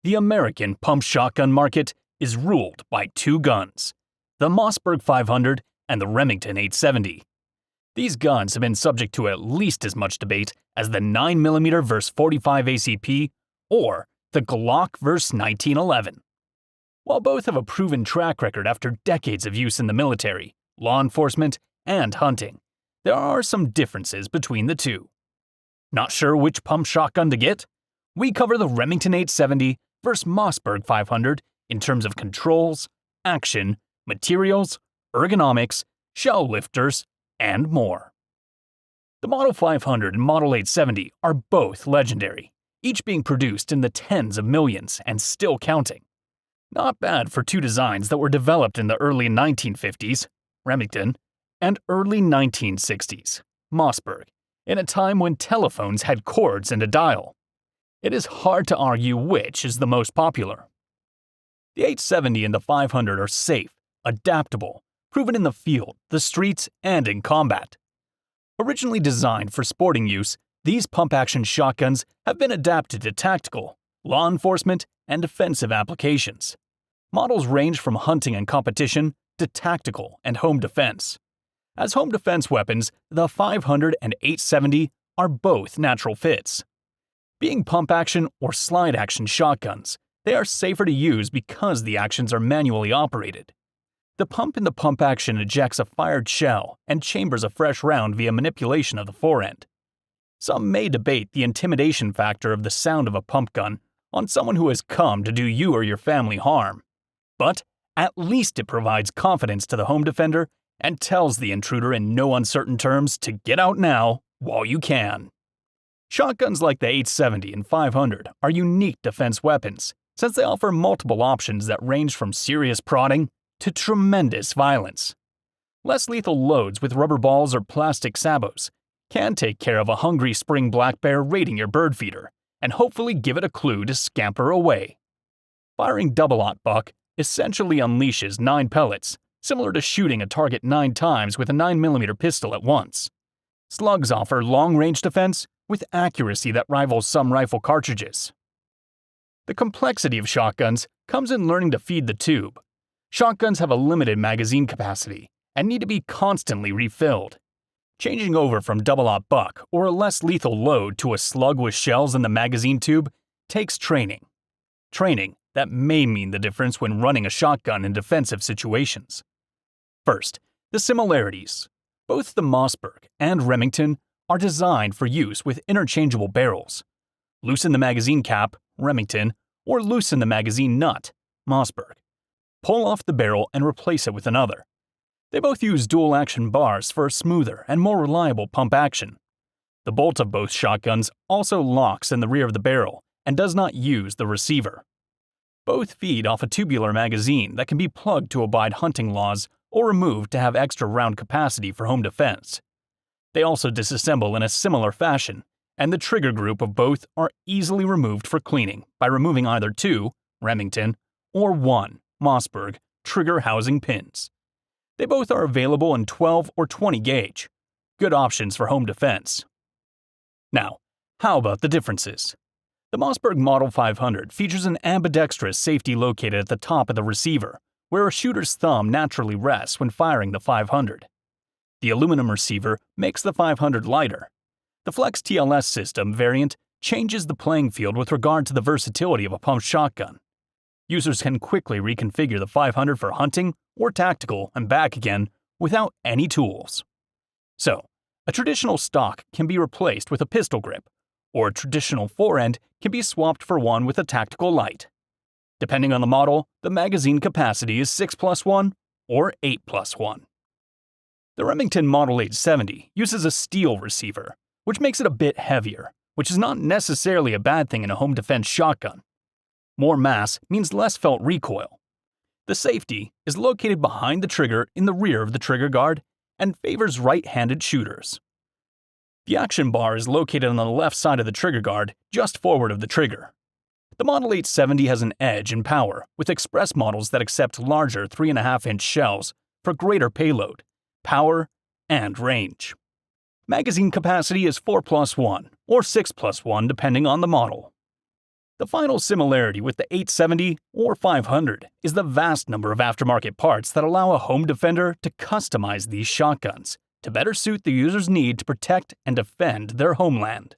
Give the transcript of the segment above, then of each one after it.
The American pump shotgun market is ruled by two guns, the Mossberg 500 and the Remington 870. These guns have been subject to at least as much debate as the 9mm vs. .45 ACP or the Glock vs. 1911. While both have a proven track record after decades of use in the military, law enforcement, and hunting, there are some differences between the two. Not sure which pump shotgun to get? We cover the Remington 870 vs. Mossberg 500 in terms of controls, action, materials, ergonomics, shell lifters, and more. The Model 500 and Model 870 are both legendary, each being produced in the tens of millions and still counting. Not bad for two designs that were developed in the early 1950s, Remington, and early 1960s, Mossberg, in a time when telephones had cords and a dial. It is hard to argue which is the most popular. The 870 and the 500 are safe, adaptable, proven in the field, the streets, and in combat. Originally designed for sporting use, these pump-action shotguns have been adapted to tactical, law enforcement, and defensive applications. Models range from hunting and competition to tactical and home defense. As home defense weapons, the 500 and 870 are both natural fits. Being pump-action or slide-action shotguns, they are safer to use because the actions are manually operated. The pump in the pump action ejects a fired shell and chambers a fresh round via manipulation of the forend. Some may debate the intimidation factor of the sound of a pump gun on someone who has come to do you or your family harm. But at least it provides confidence to the home defender and tells the intruder in no uncertain terms to get out now while you can. Shotguns like the 870 and 500 are unique defense weapons since they offer multiple options that range from serious prodding to tremendous violence. Less lethal loads with rubber balls or plastic sabots can take care of a hungry spring black bear raiding your bird feeder and hopefully give it a clue to scamper away. Firing double-aught buck essentially unleashes 9 pellets, similar to shooting a target 9 times with a 9mm pistol at once. Slugs offer long-range defense with accuracy that rivals some rifle cartridges. The complexity of shotguns comes in learning to feed the tube. Shotguns have a limited magazine capacity and need to be constantly refilled. Changing over from double-aught buck or a less lethal load to a slug with shells in the magazine tube takes training. Training that may mean the difference when running a shotgun in defensive situations. First, the similarities. Both the Mossberg and Remington are designed for use with interchangeable barrels. Loosen the magazine cap, Remington, or loosen the magazine nut, Mossberg. Pull off the barrel and replace it with another. They both use dual-action bars for a smoother and more reliable pump action. The bolt of both shotguns also locks in the rear of the barrel and does not use the receiver. Both feed off a tubular magazine that can be plugged to abide hunting laws or removed to have extra round capacity for home defense. They also disassemble in a similar fashion, and the trigger group of both are easily removed for cleaning by removing either 2, Remington, or 1, Mossberg, trigger housing pins. They both are available in 12 or 20 gauge. Good options for home defense. Now, how about the differences? The Mossberg Model 500 features an ambidextrous safety located at the top of the receiver, where a shooter's thumb naturally rests when firing the 500. The aluminum receiver makes the 500 lighter. The Flex TLS system variant changes the playing field with regard to the versatility of a pump shotgun. Users can quickly reconfigure the 500 for hunting or tactical and back again without any tools. So, a traditional stock can be replaced with a pistol grip, or a traditional forend can be swapped for one with a tactical light. Depending on the model, the magazine capacity is 6+1 or 8+1. The Remington Model 870 uses a steel receiver, which makes it a bit heavier, which is not necessarily a bad thing in a home defense shotgun. More mass means less felt recoil. The safety is located behind the trigger in the rear of the trigger guard and favors right-handed shooters. The action bar is located on the left side of the trigger guard, just forward of the trigger. The Model 870 has an edge in power, with express models that accept larger 3.5-inch shells for greater payload, power, and range. Magazine capacity is 4+1 or 6+1 depending on the model. The final similarity with the 870 or 500 is the vast number of aftermarket parts that allow a home defender to customize these shotguns to better suit the user's need to protect and defend their homeland.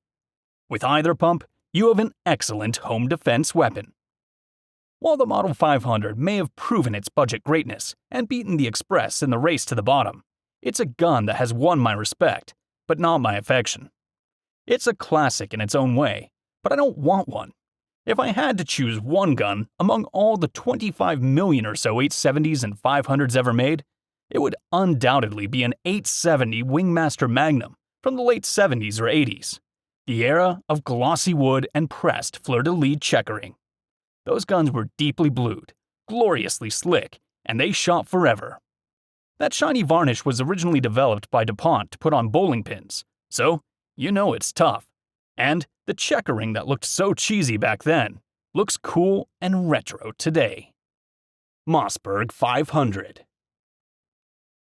With either pump, you have an excellent home defense weapon. While the Model 500 may have proven its budget greatness and beaten the Express in the race to the bottom, it's a gun that has won my respect, but not my affection. It's a classic in its own way, but I don't want one. If I had to choose one gun among all the 25 million or so 870s and 500s ever made, it would undoubtedly be an 870 Wingmaster Magnum from the late 70s or 80s, the era of glossy wood and pressed fleur-de-lis checkering. Those guns were deeply blued, gloriously slick, and they shot forever. That shiny varnish was originally developed by DuPont to put on bowling pins, so you know it's tough. And the checkering that looked so cheesy back then looks cool and retro today. Mossberg 500.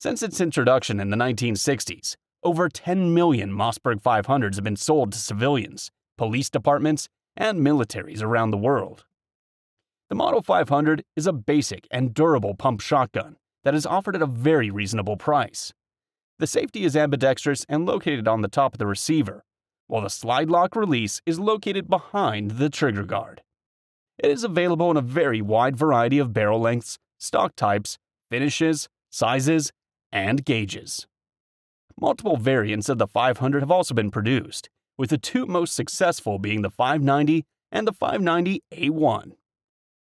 Since its introduction in the 1960s, over 10 million Mossberg 500s have been sold to civilians, police departments, and militaries around the world. The Model 500 is a basic and durable pump shotgun that is offered at a very reasonable price. The safety is ambidextrous and located on the top of the receiver, while the slide lock release is located behind the trigger guard. It is available in a very wide variety of barrel lengths, stock types, finishes, sizes, and gauges. Multiple variants of the 500 have also been produced, with the two most successful being the 590 and the 590A1.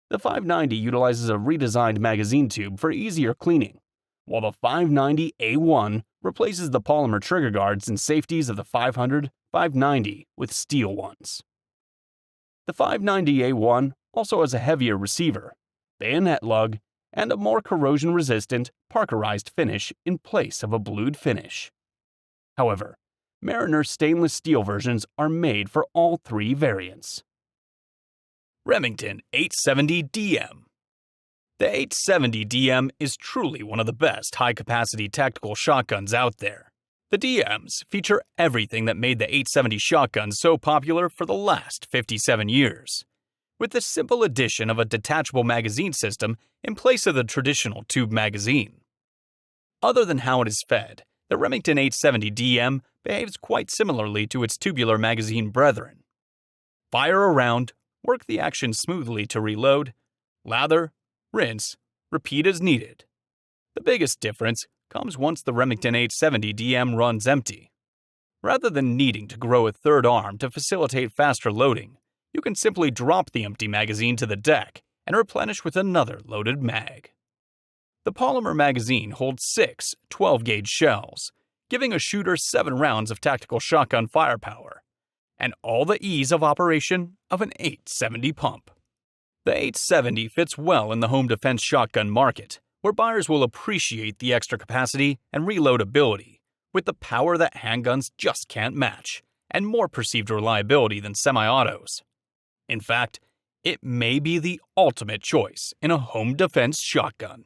The 590 utilizes a redesigned magazine tube for easier cleaning, while the 590A1 replaces the polymer trigger guards and safeties of the 590 with steel ones. The 590A1 also has a heavier receiver, bayonet lug, and a more corrosion-resistant, parkerized finish in place of a blued finish. However, Mariner stainless steel versions are made for all three variants. Remington 870 DM. The 870 DM is truly one of the best high-capacity tactical shotguns out there. The DMs feature everything that made the 870 shotgun so popular for the last 57 years, with the simple addition of a detachable magazine system in place of the traditional tube magazine. Other than how it is fed, the Remington 870 DM behaves quite similarly to its tubular magazine brethren. Fire a round, work the action smoothly to reload, lather, rinse, repeat as needed. The biggest difference comes once the Remington 870 DM runs empty. Rather than needing to grow a third arm to facilitate faster loading, you can simply drop the empty magazine to the deck and replenish with another loaded mag. The polymer magazine holds 6 12-gauge shells, giving a shooter 7 rounds of tactical shotgun firepower, and all the ease of operation of an 870 pump. The 870 fits well in the home defense shotgun market, where buyers will appreciate the extra capacity and reloadability, with the power that handguns just can't match, and more perceived reliability than semi-autos. In fact, it may be the ultimate choice in a home defense shotgun.